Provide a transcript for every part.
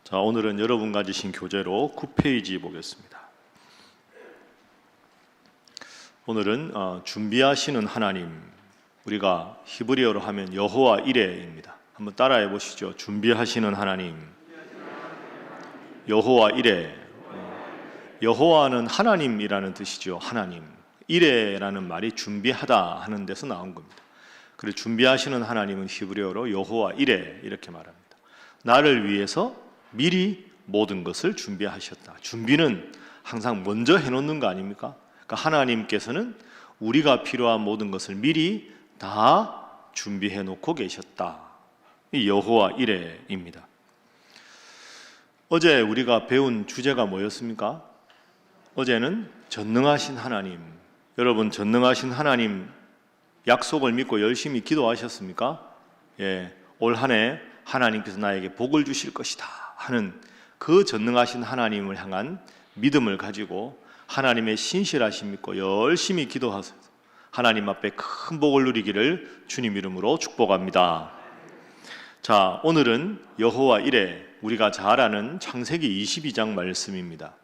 자, 오늘은 여러분 가지신 교재로 9페이지 보겠습니다. 오늘은 준비하시는 하나님, 우리가 히브리어로 하면 여호와 이레입니다. 한번 따라해 보시죠. 준비하시는 하나님, 여호와 이레. 여호와는 하나님이라는 뜻이죠. 하나님. 이레라는 말이 준비하다 하는 데서 나온 겁니다. 그리고 준비하시는 하나님은 히브리어로 여호와 이레 이렇게 말합니다. 나를 위해서 미리 모든 것을 준비하셨다. 준비는 항상 먼저 해놓는 거 아닙니까? 그러니까 하나님께서는 우리가 필요한 모든 것을 미리 다 준비해 놓고 계셨다. 이 여호와 이레입니다. 어제 우리가 배운 주제가 뭐였습니까? 어제는 전능하신 하나님. 여러분, 전능하신 하나님 약속을 믿고 열심히 기도하셨습니까? 예, 올 한 해 하나님께서 나에게 복을 주실 것이다 하는 그 전능하신 하나님을 향한 믿음을 가지고 하나님의 신실하심 믿고 열심히 기도하셔서 하나님 앞에 큰 복을 누리기를 주님 이름으로 축복합니다. 자, 오늘은 여호와 이레, 우리가 잘 아는 창세기 22장 말씀입니다.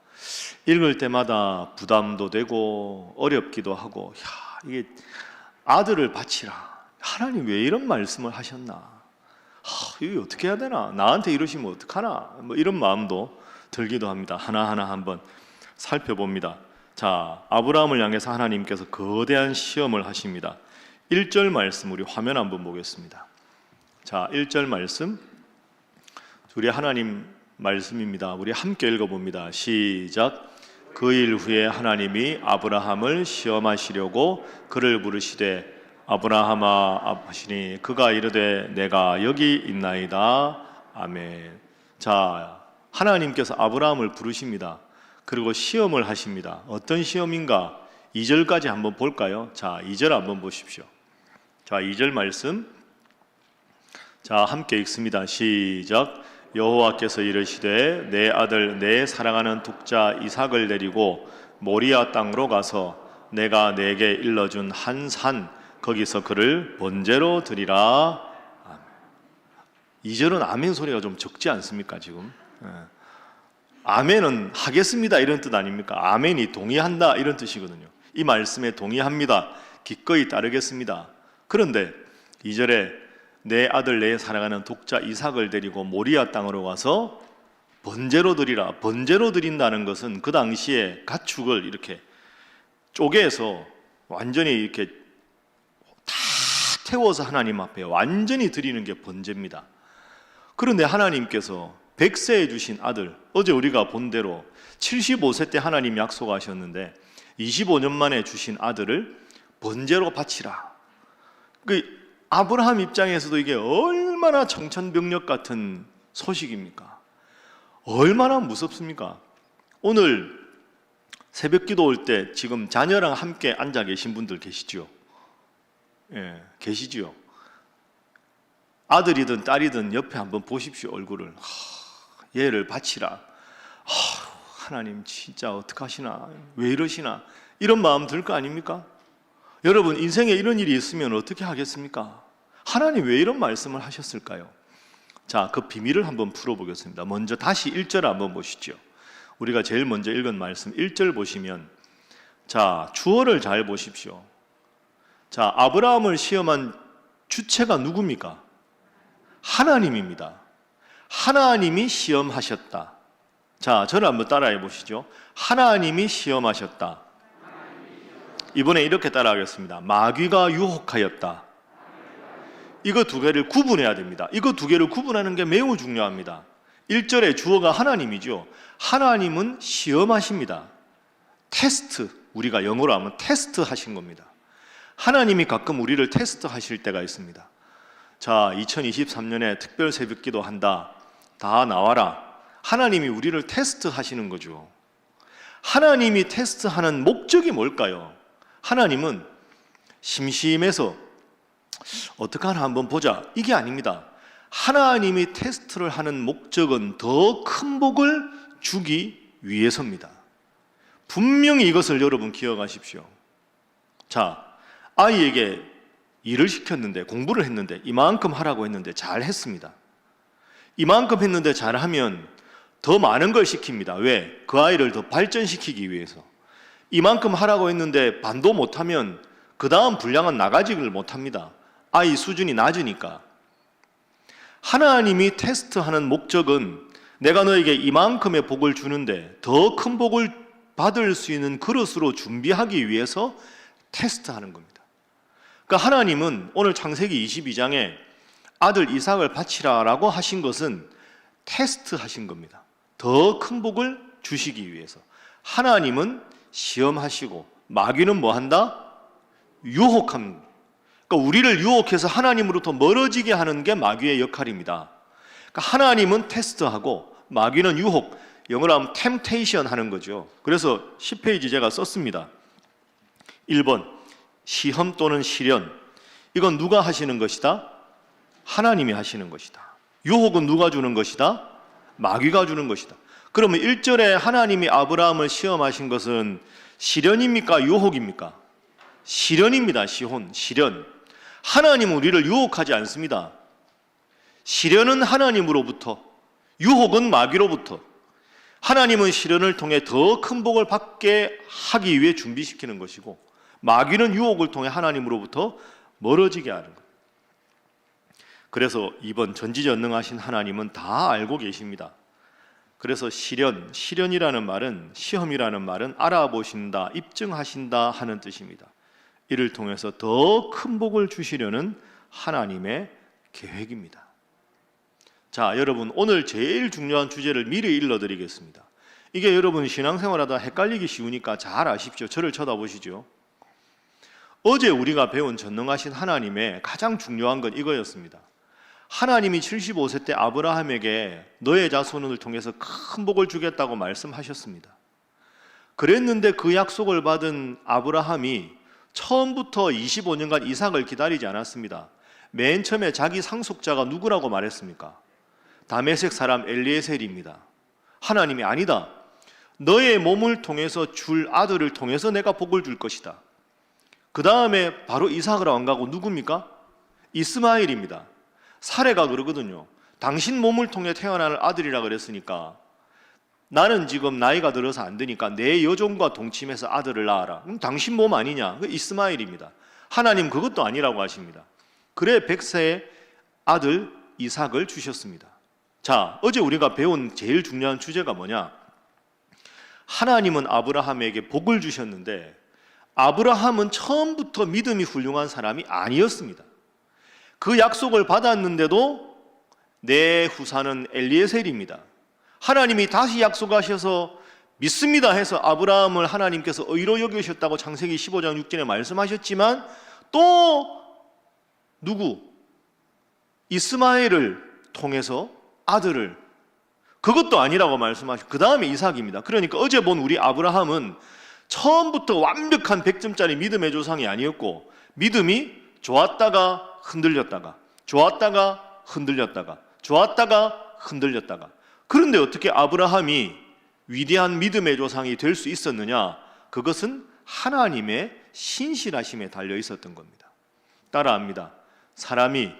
읽을 때마다 부담도 되고 어렵기도 하고, 이게 아들을 바치라, 하나님 왜 이런 말씀을 하셨나, 이거 어떻게 해야 되나, 나한테 이러시면 어떡하나, 이런 마음도 들기도 합니다. 하나하나 한번 살펴봅니다. 자, 아브라함을 향해서 하나님께서 거대한 시험을 하십니다. 1절 말씀 우리 화면 한번 보겠습니다. 자, 1절 말씀, 우리 하나님 말씀입니다. 우리 함께 읽어봅니다. 시작. 그 일 후에 하나님이 아브라함을 시험하시려고 그를 부르시되 아브라함아 하시니 그가 이르되 내가 여기 있나이다. 아멘. 자, 하나님께서 아브라함을 부르십니다. 그리고 시험을 하십니다. 어떤 시험인가? 2절까지 한번 볼까요? 자, 2절 한번 보십시오. 자, 2절 말씀, 자, 함께 읽습니다. 시작. 여호와께서 이르시되 내 아들 내 사랑하는 독자 이삭을 데리고 모리아 땅으로 가서 내가 내게 일러준 한 산 거기서 그를 번제로 드리라. 아멘. 2절은 아멘 소리가 좀 적지 않습니까 지금? 아멘은 하겠습니다 이런 뜻 아닙니까? 아멘이 동의한다 이런 뜻이거든요. 이 말씀에 동의합니다, 기꺼이 따르겠습니다. 그런데 2절에 내 아들 내 사랑하는 독자 이삭을 데리고 모리아 땅으로 가서 번제로 드리라. 번제로 드린다는 것은 그 당시에 가축을 이렇게 쪼개서 완전히 이렇게 다 태워서 하나님 앞에 완전히 드리는 게 번제입니다. 그런데 하나님께서 100세에 주신 아들, 어제 우리가 본 대로 75세 때 하나님 약속하셨는데 25년 만에 주신 아들을 번제로 바치라. 아브라함 입장에서도 이게 얼마나 청천벽력 같은 소식입니까? 얼마나 무섭습니까? 오늘 새벽 기도 올 때 지금 자녀랑 함께 앉아 계신 분들 계시죠? 예, 계시지요? 아들이든 딸이든 옆에 한번 보십시오, 얼굴을. 얘를 바치라. 하나님 진짜 어떡하시나, 왜 이러시나, 이런 마음 들 거 아닙니까? 여러분, 인생에 이런 일이 있으면 어떻게 하겠습니까? 하나님 왜 이런 말씀을 하셨을까요? 자, 그 비밀을 한번 풀어보겠습니다. 먼저 다시 1절 한번 보시죠. 우리가 제일 먼저 읽은 말씀 1절 보시면, 자, 주어를 잘 보십시오. 자, 아브라함을 시험한 주체가 누굽니까? 하나님입니다. 하나님이 시험하셨다. 자, 저를 한번 따라해 보시죠. 하나님이 시험하셨다. 이번에 이렇게 따라하겠습니다. 마귀가 유혹하였다. 이거 두 개를 구분해야 됩니다. 이거 두 개를 구분하는 게 매우 중요합니다. 1절에 주어가 하나님이죠. 하나님은 시험하십니다. 테스트, 우리가 영어로 하면 테스트 하신 겁니다. 하나님이 가끔 우리를 테스트 하실 때가 있습니다. 자, 2023년에 특별 새벽기도 한다, 다 나와라. 하나님이 우리를 테스트 하시는 거죠. 하나님이 테스트하는 목적이 뭘까요? 하나님은 심심해서 어떡하나 한번 보자, 이게 아닙니다. 하나님이 테스트를 하는 목적은 더 큰 복을 주기 위해서입니다. 분명히 이것을 여러분 기억하십시오. 자, 아이에게 일을 시켰는데, 공부를 했는데, 이만큼 하라고 했는데 잘 했습니다. 이만큼 했는데 잘하면 더 많은 걸 시킵니다. 왜? 그 아이를 더 발전시키기 위해서. 이만큼 하라고 했는데 반도 못하면 그 다음 분량은 나가지를 못합니다. 아이 수준이 낮으니까. 하나님이 테스트하는 목적은 내가 너에게 이만큼의 복을 주는데 더 큰 복을 받을 수 있는 그릇으로 준비하기 위해서 테스트하는 겁니다. 그러니까 하나님은 오늘 창세기 22장에 아들 이삭을 바치라라고 하신 것은 테스트하신 겁니다. 더 큰 복을 주시기 위해서. 하나님은 시험하시고 마귀는 뭐 한다? 유혹합니다. 그러니까 우리를 유혹해서 하나님으로부터 멀어지게 하는 게 마귀의 역할입니다. 그러니까 하나님은 테스트하고 마귀는 유혹, 영어로 하면 템테이션 하는 거죠. 그래서 10페이지 제가 썼습니다. 1번 시험 또는 시련, 이건 누가 하시는 것이다? 하나님이 하시는 것이다. 유혹은 누가 주는 것이다? 마귀가 주는 것이다. 그러면 1절에 하나님이 아브라함을 시험하신 것은 시련입니까? 유혹입니까? 시련입니다. 시련. 하나님은 우리를 유혹하지 않습니다. 시련은 하나님으로부터, 유혹은 마귀로부터. 하나님은 시련을 통해 더 큰 복을 받게 하기 위해 준비시키는 것이고, 마귀는 유혹을 통해 하나님으로부터 멀어지게 하는 것. 그래서 이번 전지전능하신 하나님은 다 알고 계십니다. 그래서 시련이라는 말은, 시험이라는 말은 알아보신다, 입증하신다 하는 뜻입니다. 이를 통해서 더 큰 복을 주시려는 하나님의 계획입니다. 자, 여러분, 오늘 제일 중요한 주제를 미리 일러드리겠습니다. 이게 여러분 신앙생활하다 헷갈리기 쉬우니까 잘 아십시오. 저를 쳐다보시죠. 어제 우리가 배운 전능하신 하나님의 가장 중요한 건 이거였습니다. 하나님이 75세 때 아브라함에게 너의 자손을 통해서 큰 복을 주겠다고 말씀하셨습니다. 그랬는데 그 약속을 받은 아브라함이 처음부터 25년간 이삭을 기다리지 않았습니다. 맨 처음에 자기 상속자가 누구라고 말했습니까? 다메섹 사람 엘리에셀입니다. 하나님이 아니다. 너의 몸을 통해서 줄 아들을 통해서 내가 복을 줄 것이다. 그 다음에 바로 이삭으로 안 가고 누굽니까? 이스마엘입니다. 사례가 그러거든요. 당신 몸을 통해 태어날 아들이라 그랬으니까 나는 지금 나이가 들어서 안 되니까 내 여종과 동침해서 아들을 낳아라. 그럼 당신 몸 아니냐? 그 이스마엘입니다. 하나님 그것도 아니라고 하십니다. 그래 100세의 아들 이삭을 주셨습니다. 자, 어제 우리가 배운 제일 중요한 주제가 뭐냐? 하나님은 아브라함에게 복을 주셨는데 아브라함은 처음부터 믿음이 훌륭한 사람이 아니었습니다. 그 약속을 받았는데도 내 후사는 엘리에셀입니다. 하나님이 다시 약속하셔서 믿습니다 해서 아브라함을 하나님께서 의로 여기셨다고 창세기 15장 6절에 말씀하셨지만 또 누구? 이스마엘을 통해서 아들을, 그것도 아니라고 말씀하시고 그 다음에 이삭입니다. 그러니까 어제 본 우리 아브라함은 처음부터 완벽한 100점짜리 믿음의 조상이 아니었고 믿음이 좋았다가 흔들렸다가 좋았다가 흔들렸다가 좋았다가 흔들렸다가. 그런데 어떻게 아브라함이 위대한 믿음의 조상이 될 수 있었느냐? 그것은 하나님의 신실하심에 달려 있었던 겁니다. 따라합니다. 사람이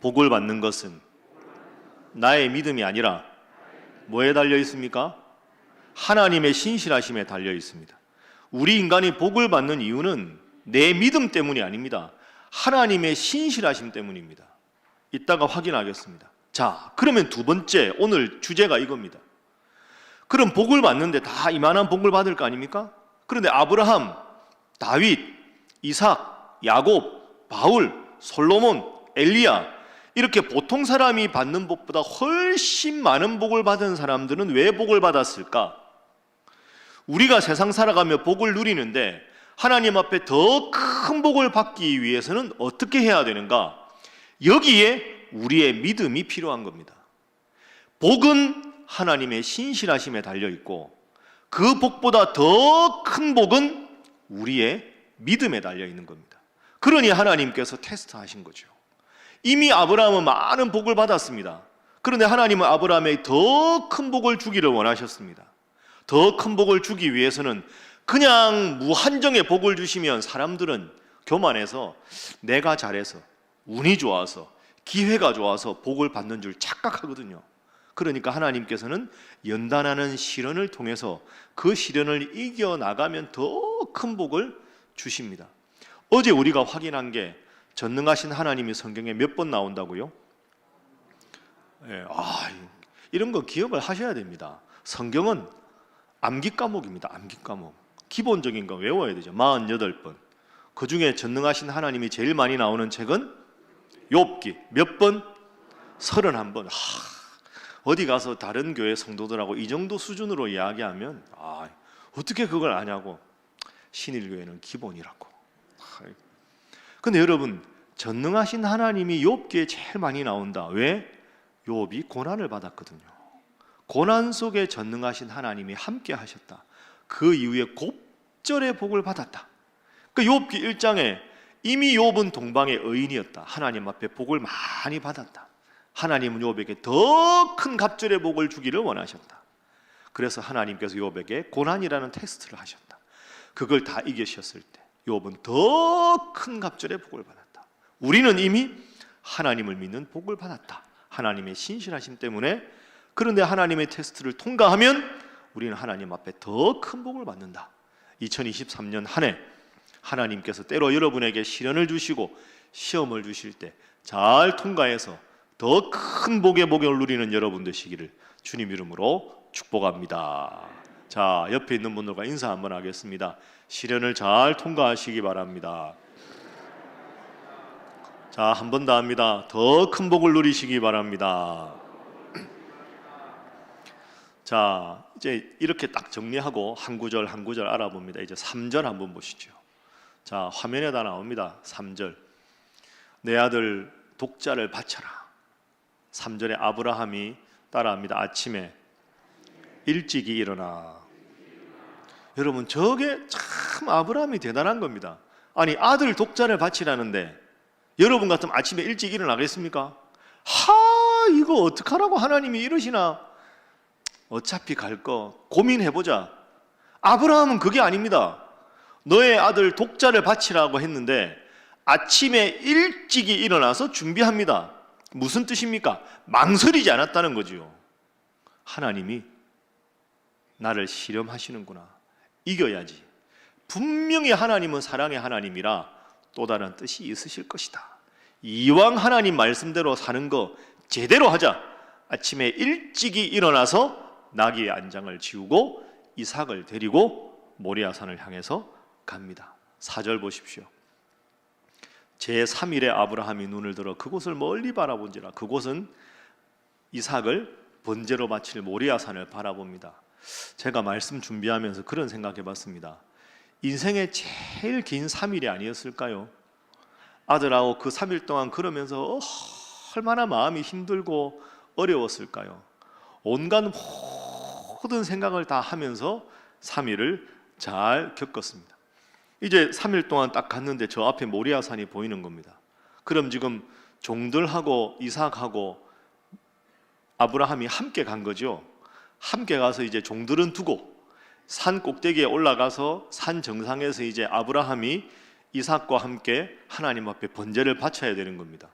복을 받는 것은 나의 믿음이 아니라 뭐에 달려 있습니까? 하나님의 신실하심에 달려 있습니다. 우리 인간이 복을 받는 이유는 내 믿음 때문이 아닙니다. 하나님의 신실하심 때문입니다. 이따가 확인하겠습니다. 자, 그러면 두 번째 오늘 주제가 이겁니다. 그럼 복을 받는데 다 이만한 복을 받을 거 아닙니까? 그런데 아브라함, 다윗, 이삭, 야곱, 바울, 솔로몬, 엘리야, 이렇게 보통 사람이 받는 복보다 훨씬 많은 복을 받은 사람들은 왜 복을 받았을까? 우리가 세상 살아가며 복을 누리는데 하나님 앞에 더 큰 복을 받기 위해서는 어떻게 해야 되는가? 여기에 우리의 믿음이 필요한 겁니다. 복은 하나님의 신실하심에 달려 있고 그 복보다 더 큰 복은 우리의 믿음에 달려 있는 겁니다. 그러니 하나님께서 테스트하신 거죠. 이미 아브라함은 많은 복을 받았습니다. 그런데 하나님은 아브라함에게 더 큰 복을 주기를 원하셨습니다. 더 큰 복을 주기 위해서는 그냥 무한정의 복을 주시면 사람들은 교만해서 내가 잘해서 운이 좋아서 기회가 좋아서 복을 받는 줄 착각하거든요. 그러니까 하나님께서는 연단하는 시련을 통해서 그 시련을 이겨나가면 더 큰 복을 주십니다. 어제 우리가 확인한 게 전능하신 하나님이 성경에 몇 번 나온다고요? 이런 거 기억을 하셔야 됩니다. 성경은 암기 과목입니다. 암기 과목. 기본적인 거 외워야 되죠. 48번. 그 중에 전능하신 하나님이 제일 많이 나오는 책은 욥기. 몇 번? 31번. 어디 가서 다른 교회 성도들하고 이 정도 수준으로 이야기하면 어떻게 그걸 아냐고. 신일교회는 기본이라고. 근데 여러분, 전능하신 하나님이 욥기에 제일 많이 나온다. 왜? 욥이 고난을 받았거든요. 고난 속에 전능하신 하나님이 함께 하셨다. 그 이후에 곱절의 복을 받았다. 그 욥기 1장에 이미 욥은 동방의 의인이었다. 하나님 앞에 복을 많이 받았다. 하나님은 욥에게 더 큰 갑절의 복을 주기를 원하셨다. 그래서 하나님께서 욥에게 고난이라는 테스트를 하셨다. 그걸 다 이기셨을 때 욥은 더 큰 갑절의 복을 받았다. 우리는 이미 하나님을 믿는 복을 받았다. 하나님의 신실하심 때문에. 그런데 하나님의 테스트를 통과하면 우리는 하나님 앞에 더 큰 복을 받는다. 2023년 한 해 하나님께서 때로 여러분에게 시련을 주시고 시험을 주실 때 잘 통과해서 더 큰 복의 복을 누리는 여러분 되시기를 주님 이름으로 축복합니다. 자, 옆에 있는 분들과 인사 한번 하겠습니다. 시련을 잘 통과하시기 바랍니다. 자, 한 번 더 합니다. 더 큰 복을 누리시기 바랍니다. 자, 이제 이렇게 딱 정리하고 한 구절 한 구절 알아봅니다. 이제 3절 한번 보시죠. 자, 화면에다 나옵니다. 3절. 내 아들 독자를 바쳐라. 3절에 아브라함이 따라합니다. 아침에 일찍이 일어나. 여러분, 저게 참 아브라함이 대단한 겁니다. 아니, 아들 독자를 바치라는데 여러분 같으면 아침에 일찍 일어나겠습니까? 이거 어떡하라고 하나님이 이러시나? 어차피 갈 거 고민해보자. 아브라함은 그게 아닙니다. 너의 아들 독자를 바치라고 했는데 아침에 일찍이 일어나서 준비합니다. 무슨 뜻입니까? 망설이지 않았다는 거지요. 하나님이 나를 실험하시는구나. 이겨야지. 분명히 하나님은 사랑의 하나님이라 또 다른 뜻이 있으실 것이다. 이왕 하나님 말씀대로 사는 거 제대로 하자. 아침에 일찍이 일어나서 나귀의 안장을 지우고 이삭을 데리고 모리아산을 향해서 갑니다. 4절 보십시오. 제3일에 아브라함이 눈을 들어 그곳을 멀리 바라본지라. 그곳은 이삭을 번제로 바칠 모리아산을 바라봅니다. 제가 말씀 준비하면서 그런 생각해 봤습니다. 인생의 제일 긴 3일이 아니었을까요? 아들하고 그 3일 동안 그러면서 얼마나 마음이 힘들고 어려웠을까요? 온갖 모든 생각을 다 하면서 3일을 잘 겪었습니다. 이제 3일 동안 딱 갔는데 저 앞에 모리아산이 보이는 겁니다. 그럼 지금 종들하고 이삭하고 아브라함이 함께 간 거죠. 함께 가서 이제 종들은 두고 산 꼭대기에 올라가서 산 정상에서 이제 아브라함이 이삭과 함께 하나님 앞에 번제를 바쳐야 되는 겁니다.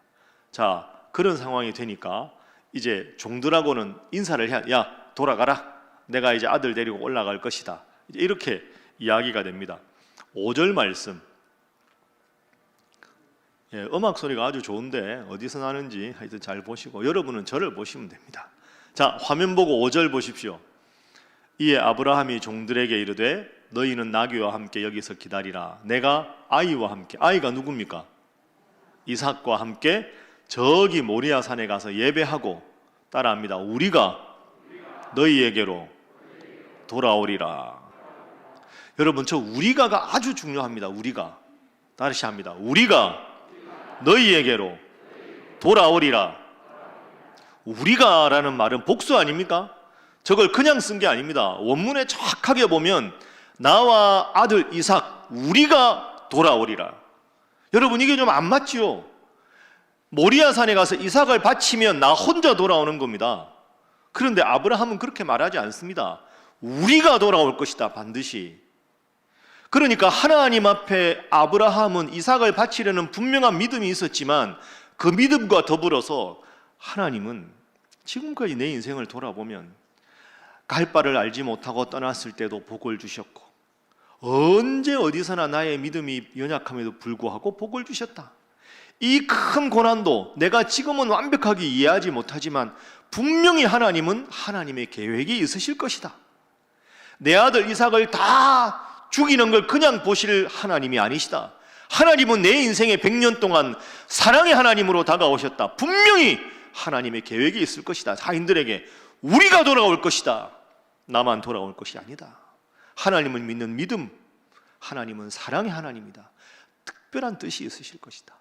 자, 그런 상황이 되니까 이제 종들하고는 인사를 해야, 야, 돌아가라. 내가 이제 아들 데리고 올라갈 것이다. 이렇게 이야기가 됩니다. 5절 말씀. 음악 소리가 아주 좋은데 어디서 나는지 하여튼 잘 보시고 여러분은 저를 보시면 됩니다. 자, 화면 보고 5절 보십시오. 이에 아브라함이 종들에게 이르되 너희는 나귀와 함께 여기서 기다리라. 내가 아이와 함께, 아이가 누굽니까? 이삭과 함께 저기 모리아산에 가서 예배하고 따라합니다. 우리가 너희에게로 돌아오리라. 여러분, 저 우리가가 아주 중요합니다. 우리가. 다시 합니다. 우리가 너희에게로 돌아오리라. 우리가라는 말은 복수 아닙니까? 저걸 그냥 쓴 게 아닙니다. 원문에 정확하게 보면 나와 아들 이삭 우리가 돌아오리라. 여러분, 이게 좀 안 맞지요? 모리아산에 가서 이삭을 바치면 나 혼자 돌아오는 겁니다. 그런데 아브라함은 그렇게 말하지 않습니다. 우리가 돌아올 것이다, 반드시. 그러니까 하나님 앞에 아브라함은 이삭을 바치려는 분명한 믿음이 있었지만 그 믿음과 더불어서 하나님은 지금까지 내 인생을 돌아보면 갈 바를 알지 못하고 떠났을 때도 복을 주셨고, 언제 어디서나 나의 믿음이 연약함에도 불구하고 복을 주셨다. 이 큰 고난도 내가 지금은 완벽하게 이해하지 못하지만 분명히 하나님은 하나님의 계획이 있으실 것이다. 내 아들 이삭을 다 죽이는 걸 그냥 보실 하나님이 아니시다. 하나님은 내 인생의 100년 동안 사랑의 하나님으로 다가오셨다. 분명히 하나님의 계획이 있을 것이다. 자인들에게 우리가 돌아올 것이다. 나만 돌아올 것이 아니다. 하나님을 믿는 믿음, 하나님은 사랑의 하나님이다. 특별한 뜻이 있으실 것이다.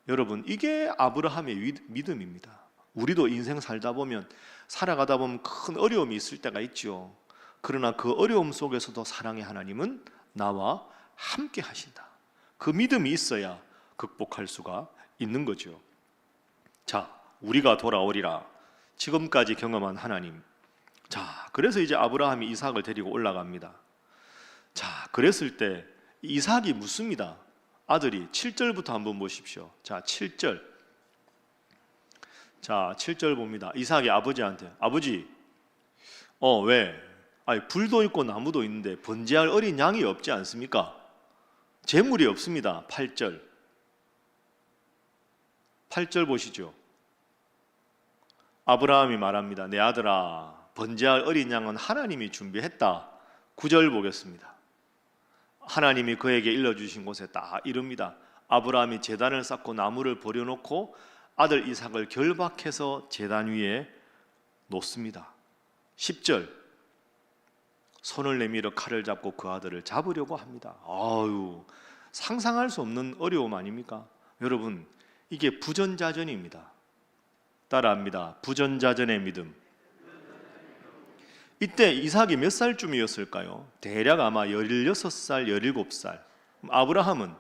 여러분, 이게 아브라함의 믿음입니다. 우리도 인생 살다 보면, 살아가다 보면 큰 어려움이 있을 때가 있죠. 그러나 그 어려움 속에서도 사랑의 하나님은 나와 함께 하신다. 그 믿음이 있어야 극복할 수가 있는 거죠. 자, 우리가 돌아오리라. 지금까지 경험한 하나님. 자, 그래서 이제 아브라함이 이삭을 데리고 올라갑니다. 자, 그랬을 때 이삭이 묻습니다. 아들이 7절부터 한번 보십시오. 자, 7절. 자, 7절 봅니다. 이삭이 아버지한테, 아버지, 왜? 아니, 불도 있고 나무도 있는데 번제할 어린 양이 없지 않습니까? 재물이 없습니다. 8절. 8절 보시죠. 아브라함이 말합니다. 내 아들아, 번제할 어린 양은 하나님이 준비했다. 9절 보겠습니다. 하나님이 그에게 일러주신 곳에 딱 이릅니다. 아브라함이 제단을 쌓고 나무를 버려놓고 아들 이삭을 결박해서 제단 위에 놓습니다. 10절. 손을 내밀어 칼을 잡고 그 아들을 잡으려고 합니다. 아유, 상상할 수 없는 어려움 아닙니까? 여러분, 이게 부전자전입니다. 따라합니다. 부전자전의 믿음. 이때 이삭이 몇 살쯤이었을까요? 대략 아마 16살, 17살. 아브라함은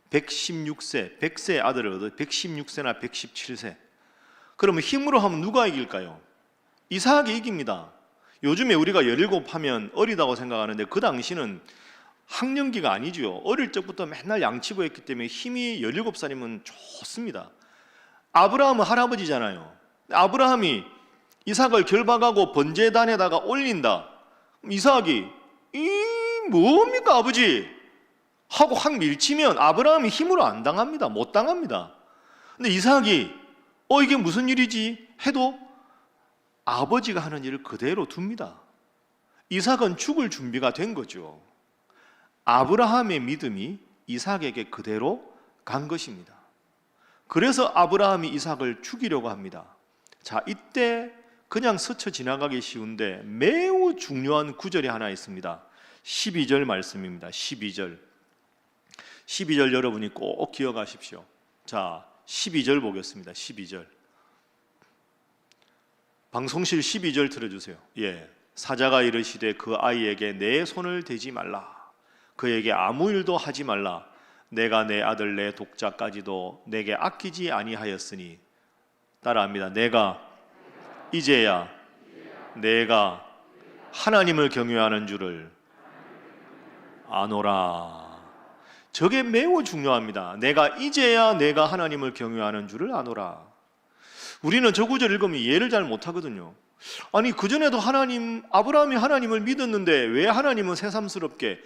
116세, 100세의 아들을 얻어 116세나 117세. 그러면 힘으로 하면 누가 이길까요? 이삭이 이깁니다. 요즘에 우리가 17 하면 어리다고 생각하는데 그 당시는 학령기가 아니죠. 어릴 적부터 맨날 양치고 했기 때문에 힘이 17살이면 좋습니다. 아브라함은 할아버지잖아요. 아브라함이 이삭을 결박하고 번제단에다가 올린다. 이삭이 뭡니까 아버지? 하고 확 밀치면 아브라함이 힘으로 안 당합니다. 못 당합니다. 근데 이삭이 이게 무슨 일이지? 해도 아버지가 하는 일을 그대로 둡니다. 이삭은 죽을 준비가 된 거죠. 아브라함의 믿음이 이삭에게 그대로 간 것입니다. 그래서 아브라함이 이삭을 죽이려고 합니다. 자, 이때 그냥 스쳐 지나가기 쉬운데 매우 중요한 구절이 하나 있습니다. 12절 말씀입니다. 12절 여러분이 꼭 기억하십시오. 자, 12절 보겠습니다. 12절. 방송실 12절 들어주세요. 예, 사자가 이르시되 그 아이에게 내 손을 대지 말라. 그에게 아무 일도 하지 말라. 내가 내 아들 내 독자까지도 내게 아끼지 아니하였으니. 따라합니다. 이제야 내가 하나님을 경외하는 줄을 아노라. 저게 매우 중요합니다. 이제야 내가 하나님을 경외하는 줄을 아노라. 우리는 저 구절 읽으면 이해를 잘 못하거든요. 아니, 그전에도 아브라함이 하나님을 믿었는데 왜 하나님은 새삼스럽게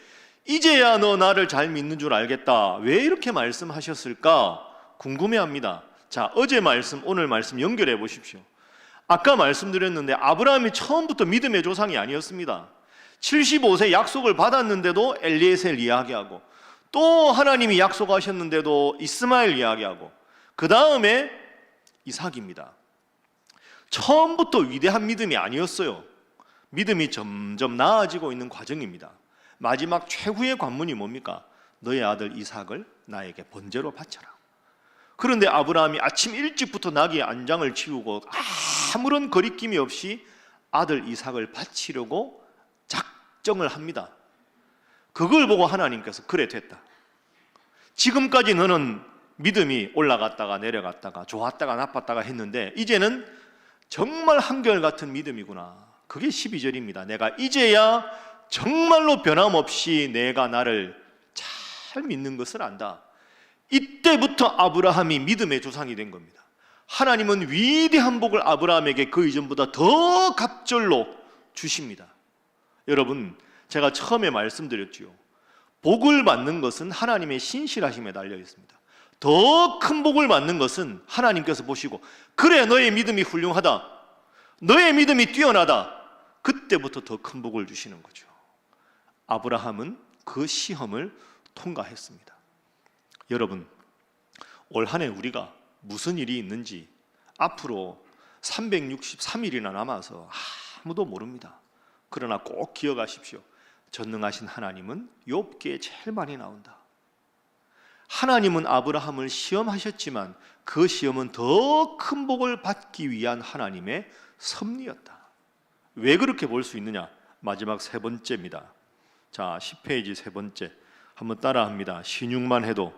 이제야 너 나를 잘 믿는 줄 알겠다, 왜 이렇게 말씀하셨을까 궁금해합니다. 자, 어제 말씀, 오늘 말씀 연결해 보십시오. 아까 말씀드렸는데 아브라함이 처음부터 믿음의 조상이 아니었습니다. 75세 약속을 받았는데도 엘리에셀 이야기하고, 또 하나님이 약속하셨는데도 이스마엘 이야기하고, 그 다음에 이삭입니다. 처음부터 위대한 믿음이 아니었어요. 믿음이 점점 나아지고 있는 과정입니다. 마지막 최후의 관문이 뭡니까? 너의 아들 이삭을 나에게 번제로 바쳐라. 그런데 아브라함이 아침 일찍부터 나귀의 안장을 치우고 아무런 거리낌이 없이 아들 이삭을 바치려고 작정을 합니다. 그걸 보고 하나님께서 그래 됐다. 지금까지 너는 믿음이 올라갔다가 내려갔다가 좋았다가 나빴다가 했는데 이제는 정말 한결같은 믿음이구나. 그게 12절입니다. 내가 이제야 정말로 변함없이 내가 나를 잘 믿는 것을 안다. 이때부터 아브라함이 믿음의 조상이 된 겁니다. 하나님은 위대한 복을 아브라함에게 그 이전보다 더 갑절로 주십니다. 여러분, 제가 처음에 말씀드렸지요. 복을 받는 것은 하나님의 신실하심에 달려 있습니다. 더 큰 복을 받는 것은 하나님께서 보시고, 그래 너의 믿음이 훌륭하다, 너의 믿음이 뛰어나다, 그때부터 더 큰 복을 주시는 거죠. 아브라함은 그 시험을 통과했습니다. 여러분, 올 한 해 우리가 무슨 일이 있는지 앞으로 363일이나 남아서 아무도 모릅니다. 그러나 꼭 기억하십시오. 전능하신 하나님은 욥기에 제일 많이 나온다. 하나님은 아브라함을 시험하셨지만 그 시험은 더 큰 복을 받기 위한 하나님의 섭리였다. 왜 그렇게 볼 수 있느냐? 마지막 세 번째입니다. 자, 10페이지 세 번째 한번 따라합니다. 신용만 해도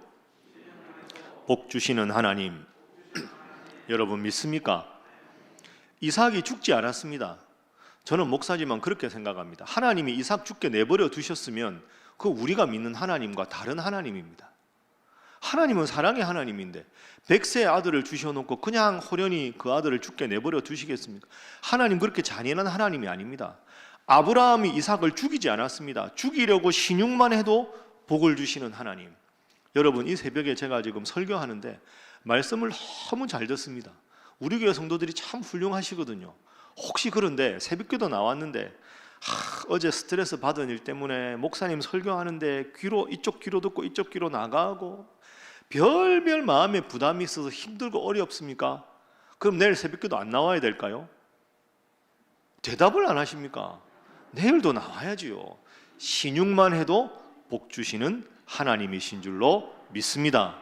복 주시는 하나님. 여러분 믿습니까? 이삭이 죽지 않았습니다. 저는 목사지만 그렇게 생각합니다. 하나님이 이삭 죽게 내버려 두셨으면 그 우리가 믿는 하나님과 다른 하나님입니다. 하나님은 사랑의 하나님인데 100세의 아들을 주셔놓고 그냥 호련히 그 아들을 죽게 내버려 두시겠습니까? 하나님 그렇게 잔인한 하나님이 아닙니다. 아브라함이 이삭을 죽이지 않았습니다. 죽이려고 신용만 해도 복을 주시는 하나님. 여러분, 이 새벽에 제가 지금 설교하는데 말씀을 너무 잘 듣습니다. 우리 교회 성도들이 참 훌륭하시거든요. 혹시 그런데 새벽기도 나왔는데 어제 스트레스 받은 일 때문에 목사님 설교하는데 이쪽 귀로 듣고 이쪽 귀로 나가고 별별 마음에 부담이 있어서 힘들고 어렵습니까? 그럼 내일 새벽기도 안 나와야 될까요? 대답을 안 하십니까? 내일도 나와야지요. 신용만 해도 복 주시는 하나님이신 줄로 믿습니다.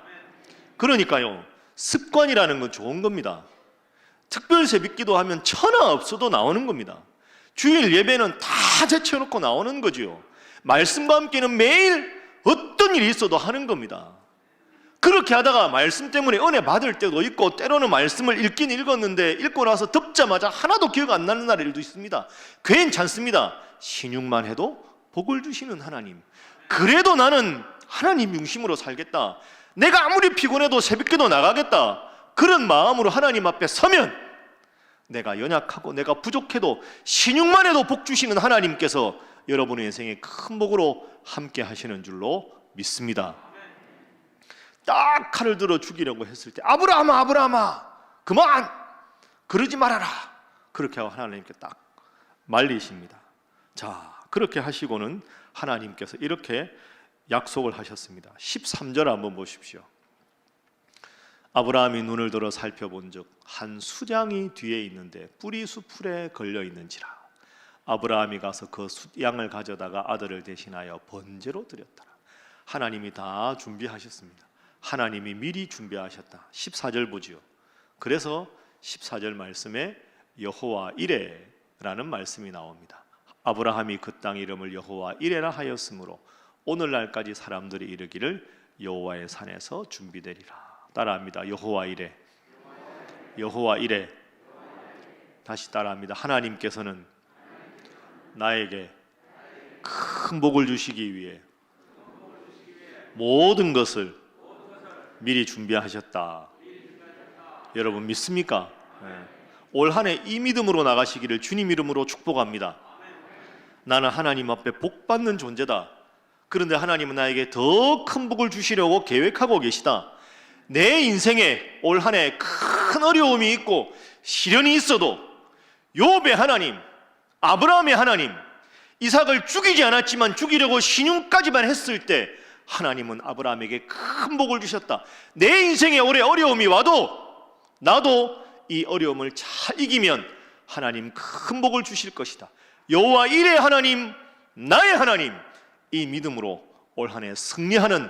그러니까요, 습관이라는 건 좋은 겁니다. 특별 새벽기도 하면 천하 없어도 나오는 겁니다. 주일 예배는 다 제쳐놓고 나오는 거지요. 말씀과 함께는 매일 어떤 일이 있어도 하는 겁니다. 그렇게 하다가 말씀 때문에 은혜 받을 때도 있고, 때로는 말씀을 읽긴 읽었는데 읽고 나서 덮자마자 하나도 기억 안 나는 날일도 있습니다. 괜찮습니다. 신용만 해도 복을 주시는 하나님. 그래도 나는 하나님 중심으로 살겠다, 내가 아무리 피곤해도 새벽기도 나가겠다, 그런 마음으로 하나님 앞에 서면 내가 연약하고 내가 부족해도 신용만 해도 복 주시는 하나님께서 여러분의 인생에 큰 복으로 함께 하시는 줄로 믿습니다. 딱 칼을 들어 죽이려고 했을 때 아브라함아, 아브라함아, 그만 그러지 말아라, 그렇게 하고 하나님께 딱 말리십니다. 자, 그렇게 하시고는 하나님께서 이렇게 약속을 하셨습니다. 13절 한번 보십시오. 아브라함이 눈을 들어 살펴본즉 한 수장이 뒤에 있는데 뿌리 수풀에 걸려 있는지라. 아브라함이 가서 그 양을 가져다가 아들을 대신하여 번제로 드렸더라. 하나님이 다 준비하셨습니다. 하나님이 미리 준비하셨다. 14절 보지요. 그래서 14절 말씀에 여호와 이레라는 말씀이 나옵니다. 아브라함이 그 땅 이름을 여호와 이레라 하였으므로 오늘날까지 사람들이 이르기를 여호와의 산에서 준비되리라. 따라합니다. 여호와 이레. 여호와 이레. 다시 따라합니다. 하나님께서는 나에게 큰 복을 주시기 위해 모든 것을 미리 준비하셨다. 여러분 믿습니까? 네. 올 한 해 이 믿음으로 나가시기를 주님 이름으로 축복합니다. 나는 하나님 앞에 복 받는 존재다. 그런데 하나님은 나에게 더 큰 복을 주시려고 계획하고 계시다. 내 인생에 올 한 해 큰 어려움이 있고 시련이 있어도 욥의 하나님, 아브라함의 하나님, 이삭을 죽이지 않았지만 죽이려고 신용까지만 했을 때 하나님은 아브라함에게 큰 복을 주셨다. 내 인생에 올해 어려움이 와도 나도 이 어려움을 잘 이기면 하나님 큰 복을 주실 것이다. 여호와 이레 하나님, 나의 하나님, 이 믿음으로 올 한 해 승리하는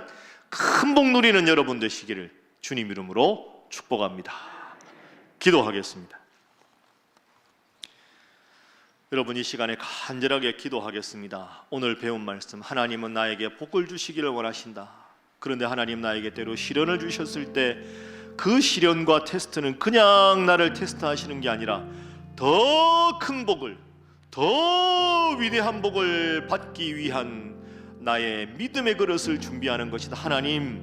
큰 복 누리는 여러분 되시기를 주님 이름으로 축복합니다. 기도하겠습니다. 여러분 이 시간에 간절하게 기도하겠습니다. 오늘 배운 말씀, 하나님은 나에게 복을 주시기를 원하신다. 그런데 하나님 나에게 때로 시련을 주셨을 때 그 시련과 테스트는 그냥 나를 테스트하시는 게 아니라 더 큰 복을, 더 위대한 복을 받기 위한 나의 믿음의 그릇을 준비하는 것이다. 하나님,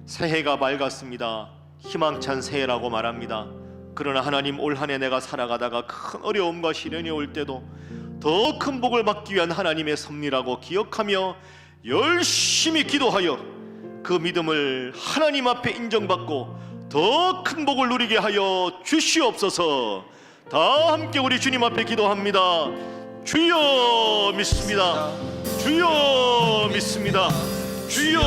새해가 밝았습니다. 희망찬 새해라고 말합니다. 그러나 하나님, 올 한 해 내가 살아가다가 큰 어려움과 시련이 올 때도 더 큰 복을 받기 위한 하나님의 섭리라고 기억하며 열심히 기도하여 그 믿음을 하나님 앞에 인정받고 더 큰 복을 누리게 하여 주시옵소서. 다 함께 우리 주님 앞에 기도합니다. 주여 믿습니다. 주여 믿습니다. 주여